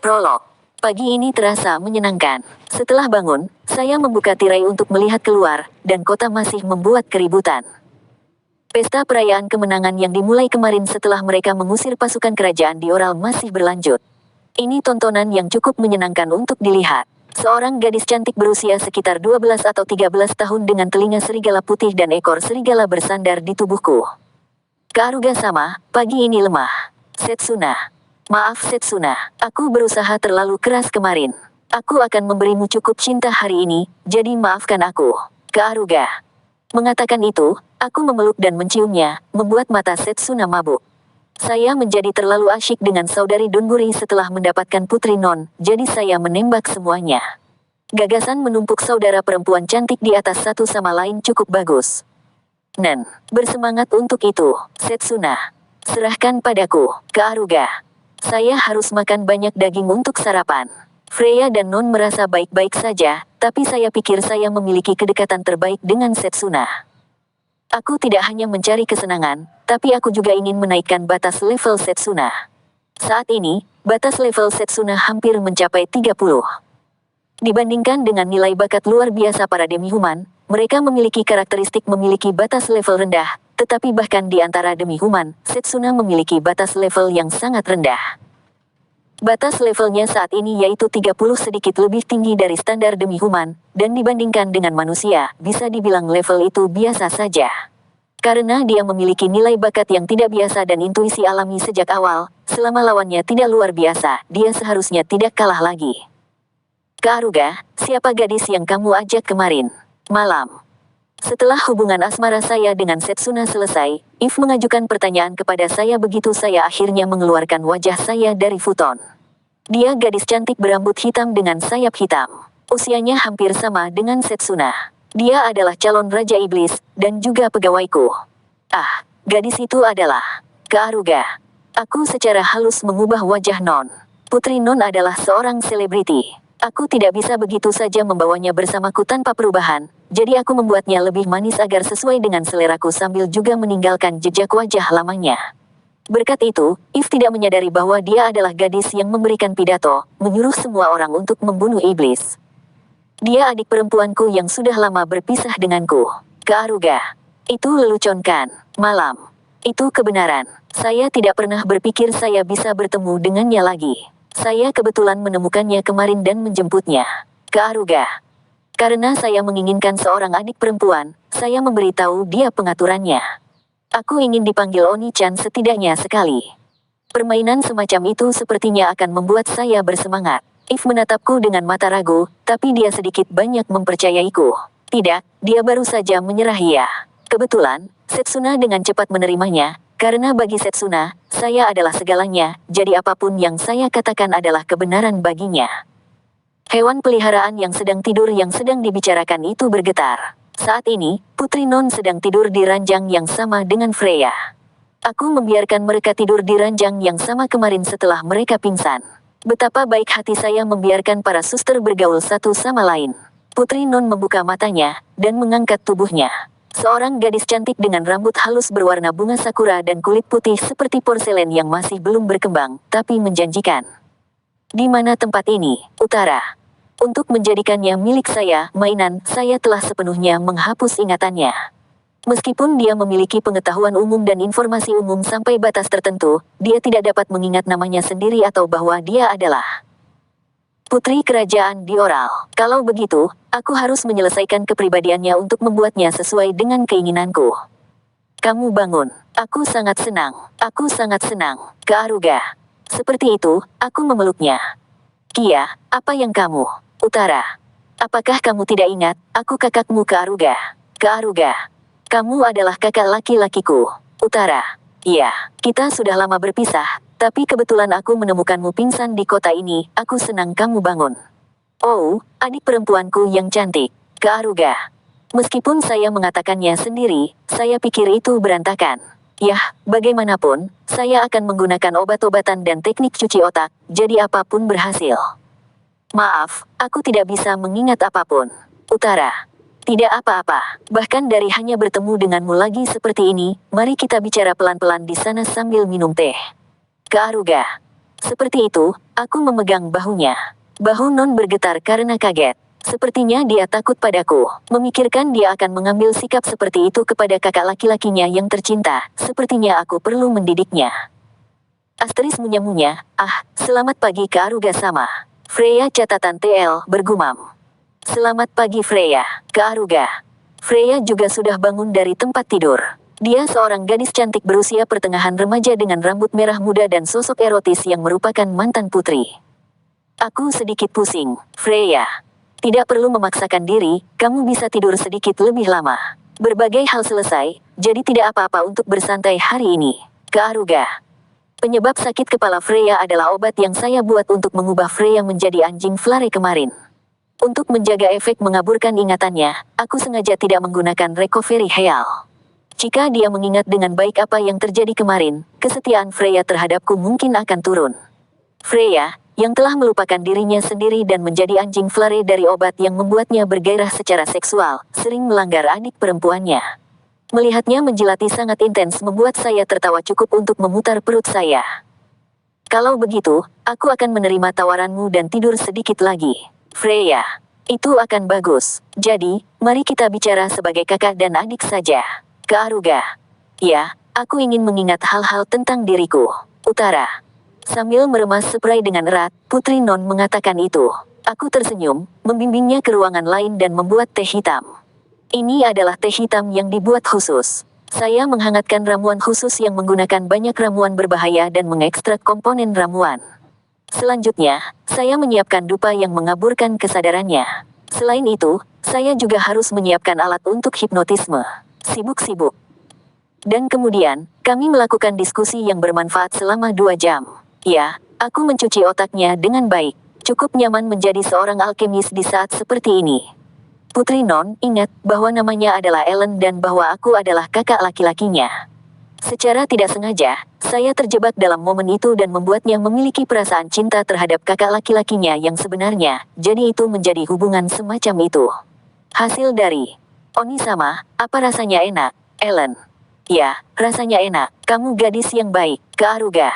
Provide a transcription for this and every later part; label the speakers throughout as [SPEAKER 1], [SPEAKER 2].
[SPEAKER 1] Prolog. Pagi ini terasa menyenangkan. Setelah bangun, saya membuka tirai untuk melihat keluar, dan kota masih membuat keributan. Pesta perayaan kemenangan yang dimulai kemarin setelah mereka mengusir pasukan kerajaan di Oral masih berlanjut. Ini tontonan yang cukup menyenangkan untuk dilihat. Seorang gadis cantik berusia sekitar 12 atau 13 tahun dengan telinga serigala putih dan ekor serigala bersandar di tubuhku. Kaaruga sama, pagi ini lemah. Setsuna. Maaf Setsuna, aku berusaha terlalu keras kemarin. Aku akan memberimu cukup cinta hari ini, jadi maafkan aku. Kaaruga. Mengatakan itu, aku memeluk dan menciumnya, membuat mata Setsuna mabuk. Saya menjadi terlalu asyik dengan saudari Donburi setelah mendapatkan putri Non, jadi saya menembak semuanya. Gagasan menumpuk saudara perempuan cantik di atas satu sama lain cukup bagus. Nen, bersemangat untuk itu, Setsuna. Serahkan padaku, Kaaruga. Saya harus makan banyak daging untuk sarapan. Freya dan Non merasa baik-baik saja, tapi saya pikir saya memiliki kedekatan terbaik dengan Setsuna. Aku tidak hanya mencari kesenangan, tapi aku juga ingin menaikkan batas level Setsuna. Saat ini, batas level Setsuna hampir mencapai 30. Dibandingkan dengan nilai bakat luar biasa para demi-human, mereka memiliki karakteristik memiliki batas level rendah, tetapi bahkan di antara demi-human, Setsuna memiliki batas level yang sangat rendah. Batas levelnya saat ini yaitu 30 sedikit lebih tinggi dari standar demi-human, dan dibandingkan dengan manusia, bisa dibilang level itu biasa saja. Karena dia memiliki nilai bakat yang tidak biasa dan intuisi alami sejak awal, selama lawannya tidak luar biasa, dia seharusnya tidak kalah lagi. Kaaruga, siapa gadis yang kamu ajak kemarin? Malam. Setelah hubungan asmara saya dengan Setsuna selesai, If mengajukan pertanyaan kepada saya begitu saya akhirnya mengeluarkan wajah saya dari futon. Dia gadis cantik berambut hitam dengan sayap hitam. Usianya hampir sama dengan Setsuna. Dia adalah calon Raja Iblis, dan juga pegawaiku. Ah, gadis itu adalah Kaaruga. Aku secara halus mengubah wajah Non. Putri Non adalah seorang selebriti. Aku tidak bisa begitu saja membawanya bersamaku tanpa perubahan, jadi aku membuatnya lebih manis agar sesuai dengan seleraku sambil juga meninggalkan jejak wajah lamanya. Berkat itu, If tidak menyadari bahwa dia adalah gadis yang memberikan pidato, menyuruh semua orang untuk membunuh iblis. Dia adik perempuanku yang sudah lama berpisah denganku. Kaaruga. Itu lelucon kan? Malam. Itu kebenaran. Saya tidak pernah berpikir saya bisa bertemu dengannya lagi. Saya kebetulan menemukannya kemarin dan menjemputnya. Kaaruga. Karena saya menginginkan seorang adik perempuan, saya memberitahu dia pengaturannya. Aku ingin dipanggil Oni-chan setidaknya sekali. Permainan semacam itu sepertinya akan membuat saya bersemangat. If menatapku dengan mata ragu, tapi dia sedikit banyak mempercayaiku. Tidak, dia baru saja menyerah ya. Kebetulan, Setsuna dengan cepat menerimanya, karena bagi Setsuna, saya adalah segalanya, jadi apapun yang saya katakan adalah kebenaran baginya. Hewan peliharaan yang sedang tidur yang sedang dibicarakan itu bergetar. Saat ini, Putri Non sedang tidur di ranjang yang sama dengan Freya. Aku membiarkan mereka tidur di ranjang yang sama kemarin setelah mereka pingsan. Betapa baik hati saya membiarkan para suster bergaul satu sama lain. Putri Non membuka matanya, dan mengangkat tubuhnya. Seorang gadis cantik dengan rambut halus berwarna bunga sakura dan kulit putih seperti porselen yang masih belum berkembang, tapi menjanjikan. Di mana tempat ini? Utara. Untuk menjadikannya milik saya, mainan, saya telah sepenuhnya menghapus ingatannya. Meskipun dia memiliki pengetahuan umum dan informasi umum sampai batas tertentu, dia tidak dapat mengingat namanya sendiri atau bahwa dia adalah Putri Kerajaan di Oral. Kalau begitu, aku harus menyelesaikan kepribadiannya untuk membuatnya sesuai dengan keinginanku. Kamu bangun. Aku sangat senang. Aku sangat senang. Kaaruga. Seperti itu, aku memeluknya. Kia, apa yang kamu? Utara. Apakah kamu tidak ingat, aku kakakmu Kaaruga? Kaaruga. Kamu adalah kakak laki-lakiku. Utara. Iya, kita sudah lama berpisah, tapi kebetulan aku menemukanmu pingsan di kota ini, aku senang kamu bangun. Oh, adik perempuanku yang cantik. Kaaruga. Meskipun saya mengatakannya sendiri, saya pikir itu berantakan. Yah, bagaimanapun, saya akan menggunakan obat-obatan dan teknik cuci otak, jadi apapun berhasil. Maaf, aku tidak bisa mengingat apapun. Utara. Tidak apa-apa, bahkan dari hanya bertemu denganmu lagi seperti ini, mari kita bicara pelan-pelan di sana sambil minum teh. Kaaruga. Seperti itu, aku memegang bahunya. Bahu Non bergetar karena kaget. Sepertinya dia takut padaku. Memikirkan dia akan mengambil sikap seperti itu kepada kakak laki-lakinya yang tercinta. Sepertinya aku perlu mendidiknya. Asteris munya-munya, selamat pagi ke Aruga sama. Freya catatan TL bergumam. Selamat pagi Freya, ke Aruga. Freya juga sudah bangun dari tempat tidur. Dia seorang gadis cantik berusia pertengahan remaja dengan rambut merah muda dan sosok erotis yang merupakan mantan putri. Aku sedikit pusing, Freya. Tidak perlu memaksakan diri, kamu bisa tidur sedikit lebih lama. Berbagai hal selesai, jadi tidak apa-apa untuk bersantai hari ini. Ke Aruga. Penyebab sakit kepala Freya adalah obat yang saya buat untuk mengubah Freya menjadi anjing Flare kemarin. Untuk menjaga efek mengaburkan ingatannya, aku sengaja tidak menggunakan recovery heal. Jika dia mengingat dengan baik apa yang terjadi kemarin, kesetiaan Freya terhadapku mungkin akan turun. Freya, yang telah melupakan dirinya sendiri dan menjadi anjing Flare dari obat yang membuatnya bergairah secara seksual, sering melanggar adik perempuannya. Melihatnya menjilati sangat intens membuat saya tertawa cukup untuk memutar perut saya. Kalau begitu, aku akan menerima tawaranmu dan tidur sedikit lagi. Freya, itu akan bagus. Jadi, mari kita bicara sebagai kakak dan adik saja. Ke Aruga. Ya, aku ingin mengingat hal-hal tentang diriku. Utara. Sambil meremas spray dengan erat, Putri Non mengatakan itu. Aku tersenyum, membimbingnya ke ruangan lain dan membuat teh hitam. Ini adalah teh hitam yang dibuat khusus. Saya menghangatkan ramuan khusus yang menggunakan banyak ramuan berbahaya dan mengekstrak komponen ramuan. Selanjutnya, saya menyiapkan dupa yang mengaburkan kesadarannya. Selain itu, saya juga harus menyiapkan alat untuk hipnotisme. Sibuk-sibuk. Dan kemudian, kami melakukan diskusi yang bermanfaat selama 2 jam. Ya, aku mencuci otaknya dengan baik. Cukup nyaman menjadi seorang alkemis di saat seperti ini. Putri Non ingat bahwa namanya adalah Ellen dan bahwa aku adalah kakak laki-lakinya. Secara tidak sengaja, saya terjebak dalam momen itu dan membuatnya memiliki perasaan cinta terhadap kakak laki-lakinya yang sebenarnya, jadi itu menjadi hubungan semacam itu. Hasil dari Oni-sama, apa rasanya enak, Ellen? Ya, rasanya enak, kamu gadis yang baik, ke Aruga.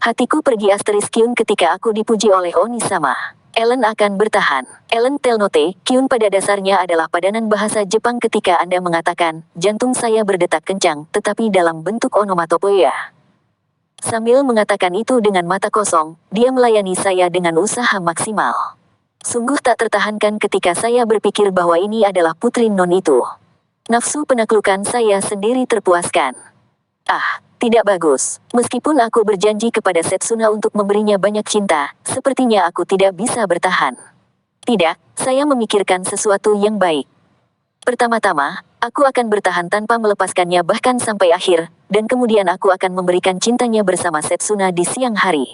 [SPEAKER 1] Hatiku pergi Kyun ketika aku dipuji oleh Oni-sama. Ellen akan bertahan. Ellen Telnote, Kyun pada dasarnya adalah padanan bahasa Jepang ketika Anda mengatakan, jantung saya berdetak kencang, tetapi dalam bentuk onomatopoeia. Sambil mengatakan itu dengan mata kosong, dia melayani saya dengan usaha maksimal. Sungguh tak tertahankan ketika saya berpikir bahwa ini adalah Putri Non itu. Nafsu penaklukan saya sendiri terpuaskan. Tidak bagus. Meskipun aku berjanji kepada Setsuna untuk memberinya banyak cinta, sepertinya aku tidak bisa bertahan. Tidak, saya memikirkan sesuatu yang baik. Pertama-tama, aku akan bertahan tanpa melepaskannya bahkan sampai akhir, dan kemudian aku akan memberikan cintanya bersama Setsuna di siang hari.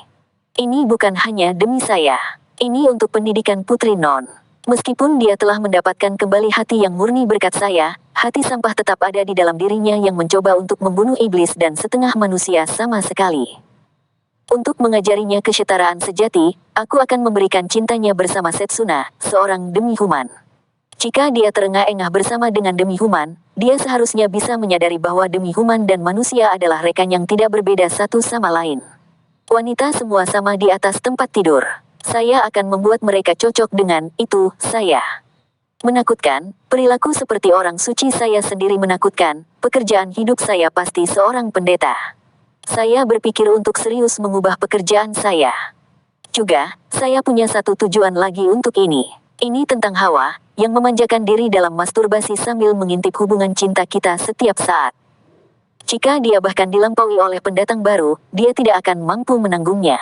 [SPEAKER 1] Ini bukan hanya demi saya. Ini untuk pendidikan Putri Non. Meskipun dia telah mendapatkan kembali hati yang murni berkat saya, hati sampah tetap ada di dalam dirinya yang mencoba untuk membunuh iblis dan setengah manusia sama sekali. Untuk mengajarinya kesetaraan sejati, aku akan memberikan cintanya bersama Setsuna, seorang demi-human. Jika dia terengah-engah bersama dengan demi-human, dia seharusnya bisa menyadari bahwa demi-human dan manusia adalah rekan yang tidak berbeda satu sama lain. Wanita semua sama di atas tempat tidur. Saya akan membuat mereka cocok dengan itu, saya. Menakutkan, perilaku seperti orang suci saya sendiri menakutkan, pekerjaan hidup saya pasti seorang pendeta. Saya berpikir untuk serius mengubah pekerjaan saya. Juga, saya punya satu tujuan lagi untuk ini. Ini tentang Hawa, yang memanjakan diri dalam masturbasi sambil mengintip hubungan cinta kita setiap saat. Jika dia bahkan dilampaui oleh pendatang baru, dia tidak akan mampu menanggungnya.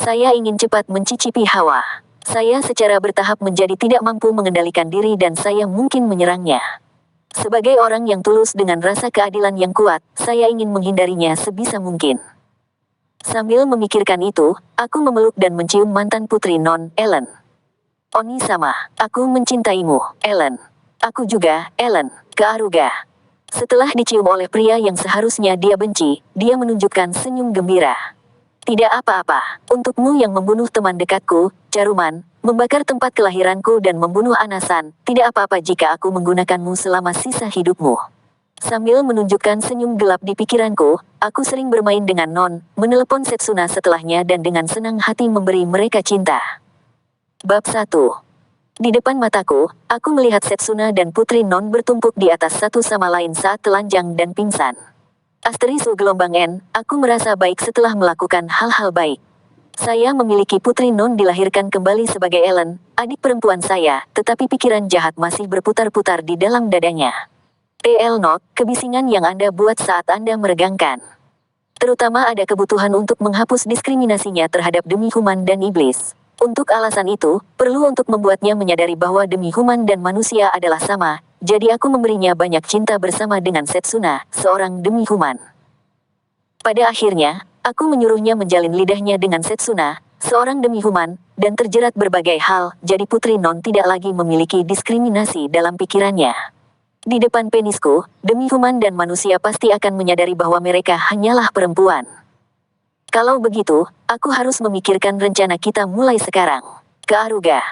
[SPEAKER 1] Saya ingin cepat mencicipi Hawa. Saya secara bertahap menjadi tidak mampu mengendalikan diri dan saya mungkin menyerangnya. Sebagai orang yang tulus dengan rasa keadilan yang kuat, saya ingin menghindarinya sebisa mungkin. Sambil memikirkan itu, aku memeluk dan mencium mantan Putri Non, Ellen. Oni-sama, aku mencintaimu, Ellen. Aku juga, Ellen, ke Aruga. Setelah dicium oleh pria yang seharusnya dia benci, dia menunjukkan senyum gembira. Tidak apa-apa, untukmu yang membunuh teman dekatku, Caruman, membakar tempat kelahiranku dan membunuh Anasan, tidak apa-apa jika aku menggunakanmu selama sisa hidupmu. Sambil menunjukkan senyum gelap di pikiranku, aku sering bermain dengan Non, menelepon Setsuna setelahnya dan dengan senang hati memberi mereka cinta. Bab 1. Di depan mataku, aku melihat Setsuna dan Putri Non bertumpuk di atas satu sama lain saat telanjang dan pingsan. Asterisu gelombang N, aku merasa baik setelah melakukan hal-hal baik. Saya memiliki Putri Non dilahirkan kembali sebagai Ellen, adik perempuan saya, tetapi pikiran jahat masih berputar-putar di dalam dadanya. TL Not, kebisingan yang Anda buat saat Anda meregangkan. Terutama ada kebutuhan untuk menghapus diskriminasinya terhadap demi human dan iblis. Untuk alasan itu, perlu untuk membuatnya menyadari bahwa demi human dan manusia adalah sama, jadi aku memberinya banyak cinta bersama dengan Setsuna, seorang demi human. Pada akhirnya, aku menyuruhnya menjalin lidahnya dengan Setsuna, seorang demi human, dan terjerat berbagai hal, jadi Putri Non tidak lagi memiliki diskriminasi dalam pikirannya. Di depan penisku, demi human dan manusia pasti akan menyadari bahwa mereka hanyalah perempuan. Kalau begitu, aku harus memikirkan rencana kita mulai sekarang. Kearuga.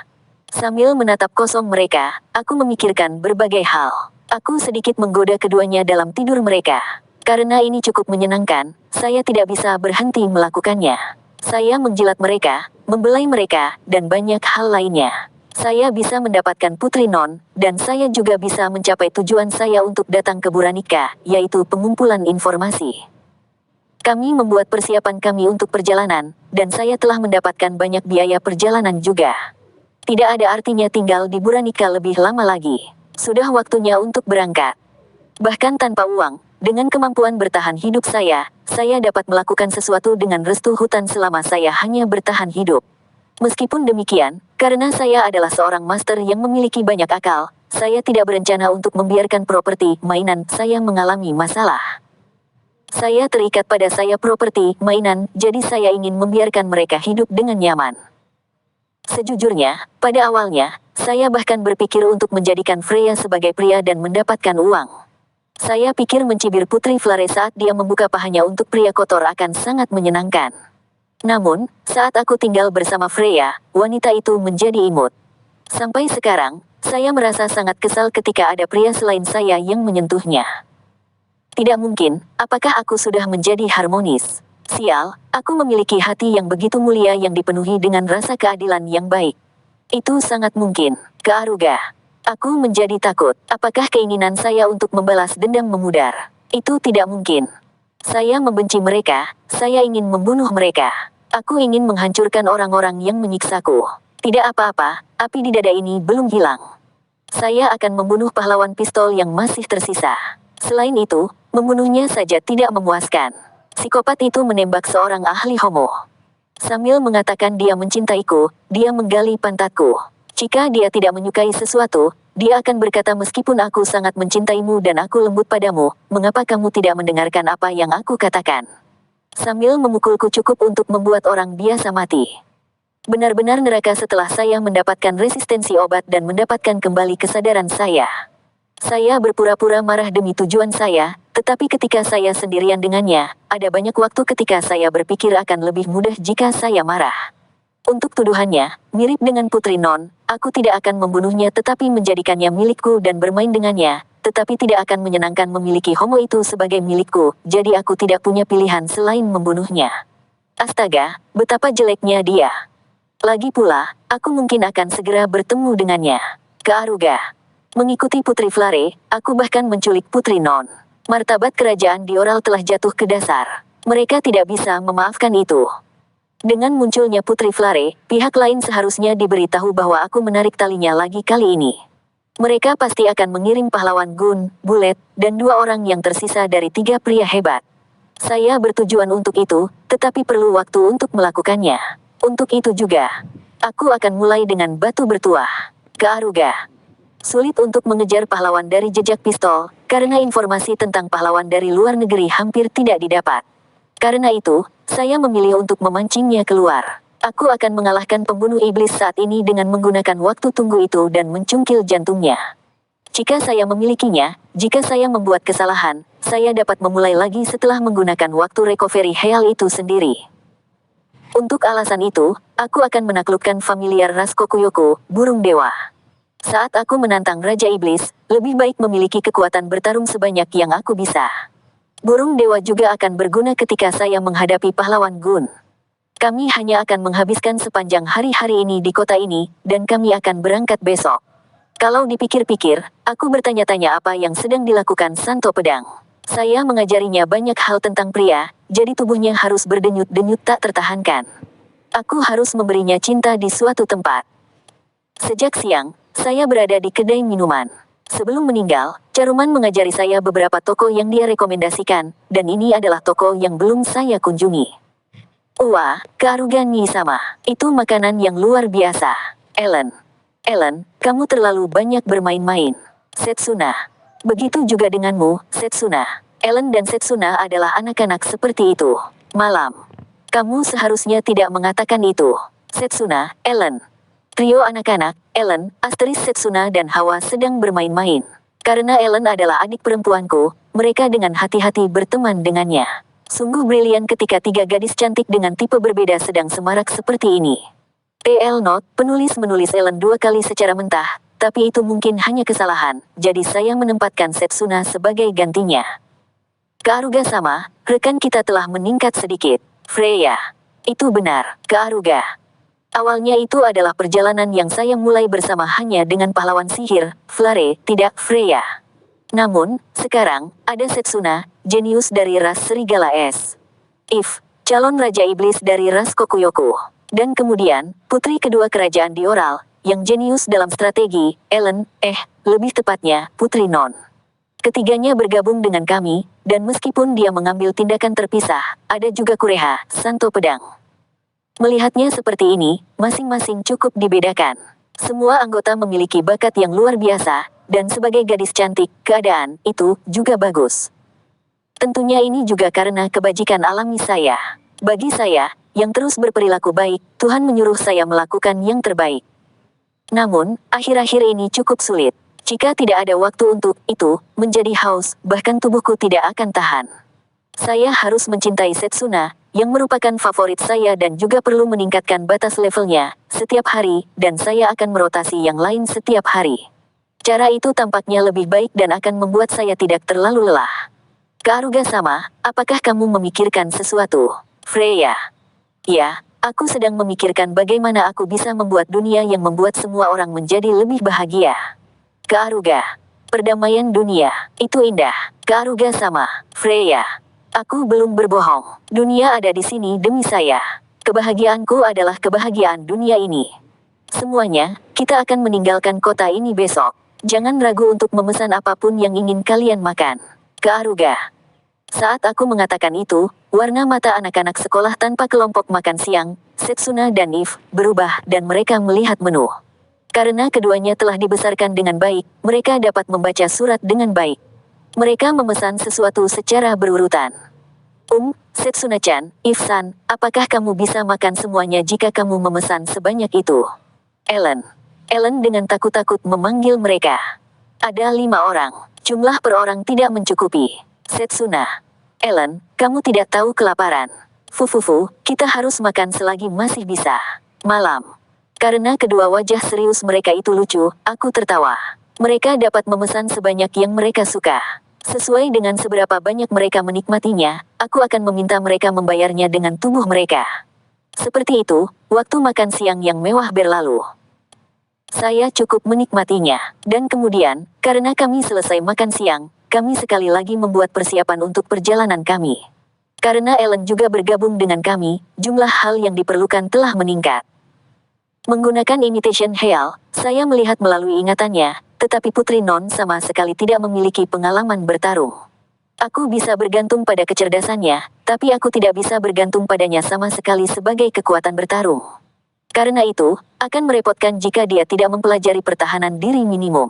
[SPEAKER 1] Sambil menatap kosong mereka, aku memikirkan berbagai hal. Aku sedikit menggoda keduanya dalam tidur mereka. Karena ini cukup menyenangkan, saya tidak bisa berhenti melakukannya. Saya menjilat mereka, membelai mereka, dan banyak hal lainnya. Saya bisa mendapatkan Putri Non, dan saya juga bisa mencapai tujuan saya untuk datang ke Buranika, yaitu pengumpulan informasi. Kami membuat persiapan kami untuk perjalanan, dan saya telah mendapatkan banyak biaya perjalanan juga. Tidak ada artinya tinggal di Buranika lebih lama lagi. Sudah waktunya untuk berangkat. Bahkan tanpa uang, dengan kemampuan bertahan hidup saya dapat melakukan sesuatu dengan restu hutan selama saya hanya bertahan hidup. Meskipun demikian, karena saya adalah seorang master yang memiliki banyak akal, saya tidak berencana untuk membiarkan properti mainan saya mengalami masalah. Saya terikat pada saya properti mainan, jadi saya ingin membiarkan mereka hidup dengan nyaman. Sejujurnya, pada awalnya, saya bahkan berpikir untuk menjadikan Freya sebagai pria dan mendapatkan uang. Saya pikir mencibir Putri Flare saat dia membuka pahanya untuk pria kotor akan sangat menyenangkan. Namun, saat aku tinggal bersama Freya, wanita itu menjadi imut. Sampai sekarang, saya merasa sangat kesal ketika ada pria selain saya yang menyentuhnya. Tidak mungkin, apakah aku sudah menjadi harmonis? Sial, aku memiliki hati yang begitu mulia yang dipenuhi dengan rasa keadilan yang baik. Itu sangat mungkin, kearuga. Aku menjadi takut, apakah keinginan saya untuk membalas dendam memudar? Itu tidak mungkin. Saya membenci mereka, saya ingin membunuh mereka. Aku ingin menghancurkan orang-orang yang menyiksaku. Tidak apa-apa, api di dada ini belum hilang. Saya akan membunuh pahlawan pistol yang masih tersisa. Selain itu, membunuhnya saja tidak memuaskan. Psikopat itu menembak seorang ahli homo. Sambil mengatakan dia mencintaiku, dia menggali pantatku. Jika dia tidak menyukai sesuatu, dia akan berkata meskipun aku sangat mencintaimu dan aku lembut padamu, mengapa kamu tidak mendengarkan apa yang aku katakan? Sambil memukulku cukup untuk membuat orang biasa mati. Benar-benar neraka setelah saya mendapatkan resistensi obat dan mendapatkan kembali kesadaran saya. Saya berpura-pura marah demi tujuan saya, tetapi ketika saya sendirian dengannya, ada banyak waktu ketika saya berpikir akan lebih mudah jika saya marah. Untuk tuduhannya, mirip dengan Putri Non, aku tidak akan membunuhnya tetapi menjadikannya milikku dan bermain dengannya, tetapi tidak akan menyenangkan memiliki homo itu sebagai milikku, jadi aku tidak punya pilihan selain membunuhnya. Astaga, betapa jeleknya dia. Lagi pula, aku mungkin akan segera bertemu dengannya. Kearuga. Mengikuti Putri Flare, aku bahkan menculik Putri Non. Martabat kerajaan Dioral telah jatuh ke dasar. Mereka tidak bisa memaafkan itu. Dengan munculnya Putri Flare, pihak lain seharusnya diberitahu bahwa aku menarik talinya lagi kali ini. Mereka pasti akan mengirim pahlawan Gun, Bullet, dan 2 orang yang tersisa dari 3 pria hebat. Saya bertujuan untuk itu, tetapi perlu waktu untuk melakukannya. Untuk itu juga, aku akan mulai dengan batu bertuah. Kearuga. Sulit untuk mengejar pahlawan dari jejak pistol, karena informasi tentang pahlawan dari luar negeri hampir tidak didapat. Karena itu, saya memilih untuk memancingnya keluar. Aku akan mengalahkan pembunuh iblis saat ini dengan menggunakan waktu tunggu itu dan mencungkil jantungnya. Jika saya memilikinya, jika saya membuat kesalahan, saya dapat memulai lagi setelah menggunakan waktu recovery Heal itu sendiri. Untuk alasan itu, aku akan menaklukkan familiar ras Kokuyoku, burung dewa. Saat aku menantang Raja Iblis, lebih baik memiliki kekuatan bertarung sebanyak yang aku bisa. Burung dewa juga akan berguna ketika saya menghadapi pahlawan Gun. Kami hanya akan menghabiskan sepanjang hari-hari ini di kota ini, dan kami akan berangkat besok. Kalau dipikir-pikir, aku bertanya-tanya apa yang sedang dilakukan Santo Pedang. Saya mengajarinya banyak hal tentang pria, jadi tubuhnya harus berdenyut-denyut tak tertahankan. Aku harus memberinya cinta di suatu tempat. Sejak siang, saya berada di kedai minuman. Sebelum meninggal, Caruman mengajari saya beberapa toko yang dia rekomendasikan, dan ini adalah toko yang belum saya kunjungi. Wah, Kaarugan Nyi-sama, itu makanan yang luar biasa. Ellen, kamu terlalu banyak bermain-main. Setsuna. Begitu juga denganmu, Setsuna. Ellen dan Setsuna adalah anak-anak seperti itu. Malam. Kamu seharusnya tidak mengatakan itu. Setsuna, Ellen. Trio anak-anak, Ellen, Asteris Setsuna dan Hawa sedang bermain-main. Karena Ellen adalah adik perempuanku, mereka dengan hati-hati berteman dengannya. Sungguh brilian ketika tiga gadis cantik dengan tipe berbeda sedang semarak seperti ini. PL Note, penulis menulis Ellen 2 kali secara mentah, tapi itu mungkin hanya kesalahan, jadi saya menempatkan Setsuna sebagai gantinya. Kaaruga sama, rekan kita telah meningkat sedikit. Freya. Itu benar, Kaaruga. Awalnya itu adalah perjalanan yang saya mulai bersama hanya dengan pahlawan sihir, Flare, tidak Freya. Namun, sekarang, ada Setsuna, jenius dari ras Serigala Es. If, calon Raja Iblis dari ras Kokuyoku. Dan kemudian, putri kedua kerajaan Dioral, yang jenius dalam strategi, Ellen, lebih tepatnya, Putri Non. Ketiganya bergabung dengan kami, dan meskipun dia mengambil tindakan terpisah, ada juga Kureha, Santo Pedang. Melihatnya seperti ini, masing-masing cukup dibedakan. Semua anggota memiliki bakat yang luar biasa, dan sebagai gadis cantik, keadaan itu juga bagus. Tentunya ini juga karena kebajikan alami saya. Bagi saya, yang terus berperilaku baik, Tuhan menyuruh saya melakukan yang terbaik. Namun, akhir-akhir ini cukup sulit. Jika tidak ada waktu untuk itu, menjadi haus, bahkan tubuhku tidak akan tahan. Saya harus mencintai Setsuna, yang merupakan favorit saya dan juga perlu meningkatkan batas levelnya, setiap hari, dan saya akan merotasi yang lain setiap hari. Cara itu tampaknya lebih baik dan akan membuat saya tidak terlalu lelah. Kaaruga sama, apakah kamu memikirkan sesuatu? Freya. Ya, aku sedang memikirkan bagaimana aku bisa membuat dunia yang membuat semua orang menjadi lebih bahagia. Kaaruga. Perdamaian dunia, itu indah. Kaaruga sama, Freya. Aku belum berbohong. Dunia ada di sini demi saya. Kebahagiaanku adalah kebahagiaan dunia ini. Semuanya, kita akan meninggalkan kota ini besok. Jangan ragu untuk memesan apapun yang ingin kalian makan. Kaaruga. Saat aku mengatakan itu, warna mata anak-anak sekolah tanpa kelompok makan siang, Setsuna dan If, berubah dan mereka melihat menu. Karena keduanya telah dibesarkan dengan baik, mereka dapat membaca surat dengan baik. Mereka memesan sesuatu secara berurutan. Setsuna-chan, If-san, apakah kamu bisa makan semuanya jika kamu memesan sebanyak itu? Ellen dengan takut-takut memanggil mereka. Ada 5 orang. Jumlah per orang tidak mencukupi. Setsuna. Ellen, kamu tidak tahu kelaparan. Fufufu, kita harus makan selagi masih bisa. Malam. Karena kedua wajah serius mereka itu lucu, aku tertawa. Mereka dapat memesan sebanyak yang mereka suka. Sesuai dengan seberapa banyak mereka menikmatinya, aku akan meminta mereka membayarnya dengan tubuh mereka. Seperti itu, waktu makan siang yang mewah berlalu. Saya cukup menikmatinya. Dan kemudian, karena kami selesai makan siang, kami sekali lagi membuat persiapan untuk perjalanan kami. Karena Ellen juga bergabung dengan kami, jumlah hal yang diperlukan telah meningkat. Menggunakan imitation Heal, saya melihat melalui ingatannya, tetapi Putri Non sama sekali tidak memiliki pengalaman bertarung. Aku bisa bergantung pada kecerdasannya, tapi aku tidak bisa bergantung padanya sama sekali sebagai kekuatan bertarung. Karena itu, akan merepotkan jika dia tidak mempelajari pertahanan diri minimum.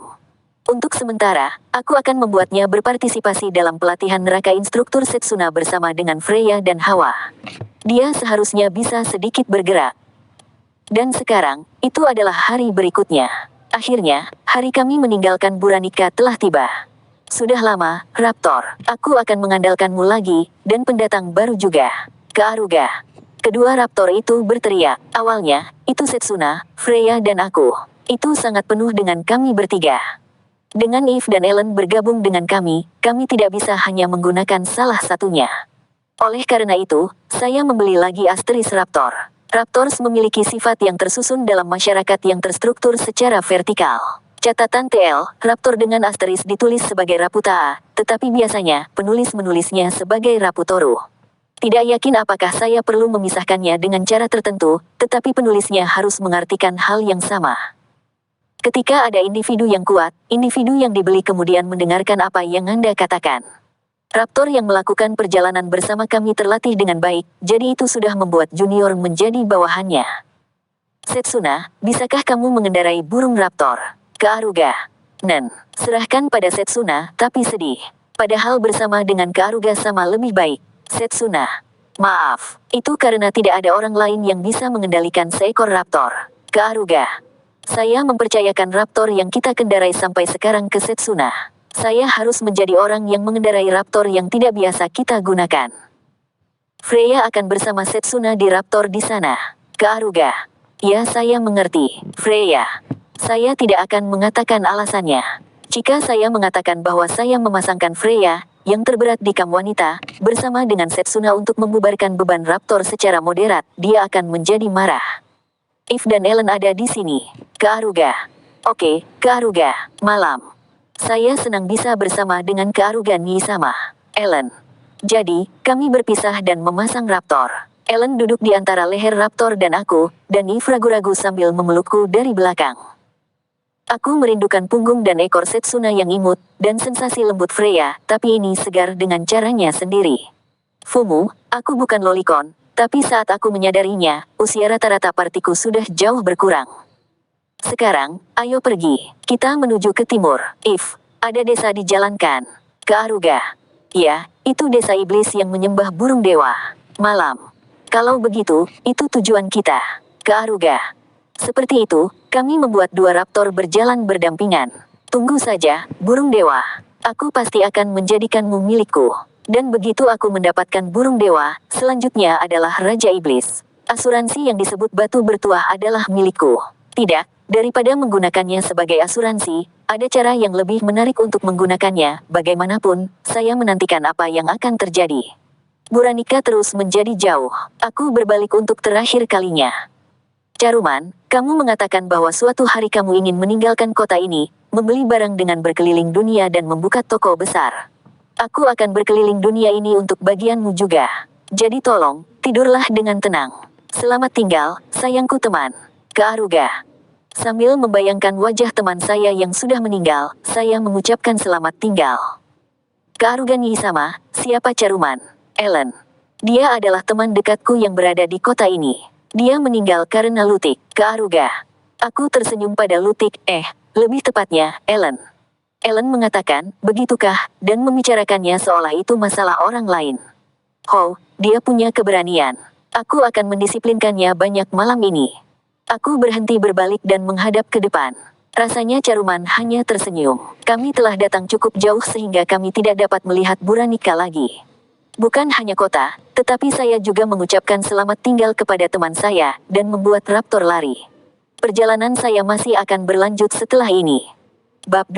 [SPEAKER 1] Untuk sementara, aku akan membuatnya berpartisipasi dalam pelatihan neraka instruktur Setsuna bersama dengan Freya dan Hawa. Dia seharusnya bisa sedikit bergerak. Dan sekarang, itu adalah hari berikutnya. Akhirnya, hari kami meninggalkan Buranika telah tiba. Sudah lama, Raptor, aku akan mengandalkanmu lagi, dan pendatang baru juga. Kaaruga. Kedua raptor itu berteriak. Awalnya, itu Setsuna, Freya dan aku. Itu sangat penuh dengan kami bertiga. Dengan Eve dan Ellen bergabung dengan kami tidak bisa hanya menggunakan salah satunya. Oleh karena itu, saya membeli lagi Asteris Raptor. Raptors memiliki sifat yang tersusun dalam masyarakat yang terstruktur secara vertikal. Catatan TL, Raptor dengan Asteris ditulis sebagai Raputaa, tetapi biasanya penulis-menulisnya sebagai Raputoru. Tidak yakin apakah saya perlu memisahkannya dengan cara tertentu, tetapi penulisnya harus mengartikan hal yang sama. Ketika ada individu yang kuat, individu yang dibeli kemudian mendengarkan apa yang Anda katakan. Raptor yang melakukan perjalanan bersama kami terlatih dengan baik, jadi itu sudah membuat junior menjadi bawahannya. Setsuna, bisakah kamu mengendarai burung raptor? Kaaruga. Nen, serahkan pada Setsuna, tapi sedih. Padahal bersama dengan Kaaruga sama lebih baik. Setsuna. Maaf, itu karena tidak ada orang lain yang bisa mengendalikan seekor raptor. Kaaruga. Saya mempercayakan raptor yang kita kendarai sampai sekarang ke Setsuna. Saya harus menjadi orang yang mengendarai raptor yang tidak biasa kita gunakan. Freya akan bersama Setsuna di raptor di sana. Kaaruga. Ya, saya mengerti, Freya. Saya tidak akan mengatakan alasannya. Jika saya mengatakan bahwa saya memasangkan Freya, yang terberat di kam wanita, bersama dengan Setsuna untuk membubarkan beban raptor secara moderat, dia akan menjadi marah. Eve dan Ellen ada di sini. Kaaruga. Oke, Kaaruga. Malam. Saya senang bisa bersama dengan Kaaruga Nisama. Ellen. Jadi, kami berpisah dan memasang raptor. Ellen duduk di antara leher raptor dan aku, dan Eve ragu-ragu sambil memelukku dari belakang. Aku merindukan punggung dan ekor Setsuna yang imut, dan sensasi lembut Freya, tapi ini segar dengan caranya sendiri. Fumu, aku bukan lolicon, tapi saat aku menyadarinya, usia rata-rata partiku sudah jauh berkurang. Sekarang, ayo pergi. Kita menuju ke timur. Eve, ada desa dijalankan. Kaaruga. Ya, itu desa iblis yang menyembah burung dewa. Malam. Kalau begitu, itu tujuan kita. Kaaruga. Seperti itu, kami membuat dua raptor berjalan berdampingan. Tunggu saja, burung dewa. Aku pasti akan menjadikanmu milikku. Dan begitu aku mendapatkan burung dewa, selanjutnya adalah Raja Iblis. Asuransi yang disebut batu bertuah adalah milikku. Tidak, daripada menggunakannya sebagai asuransi, ada cara yang lebih menarik untuk menggunakannya. Bagaimanapun, saya menantikan apa yang akan terjadi. Buranika terus menjadi jauh. Aku berbalik untuk terakhir kalinya. Caruman, kamu mengatakan bahwa suatu hari kamu ingin meninggalkan kota ini, membeli barang dengan berkeliling dunia dan membuka toko besar. Aku akan berkeliling dunia ini untuk bagianmu juga. Jadi tolong, tidurlah dengan tenang. Selamat tinggal, sayangku teman. Kaaruga. Sambil membayangkan wajah teman saya yang sudah meninggal, saya mengucapkan selamat tinggal. Kaaruga Nisama, siapa Caruman? Ellen. Dia adalah teman dekatku yang berada di kota ini. Dia meninggal karena Lutik. Kaaruga. Aku tersenyum pada Lutik, lebih tepatnya, Ellen. Ellen mengatakan, begitukah, dan membicarakannya seolah itu masalah orang lain. Oh, dia punya keberanian. Aku akan mendisiplinkannya banyak malam ini. Aku berhenti berbalik dan menghadap ke depan. Rasanya Caruman hanya tersenyum. Kami telah datang cukup jauh sehingga kami tidak dapat melihat Buranika lagi. Bukan hanya kota, tetapi saya juga mengucapkan selamat tinggal kepada teman saya, dan membuat raptor lari. Perjalanan saya masih akan berlanjut setelah ini. Bab 2.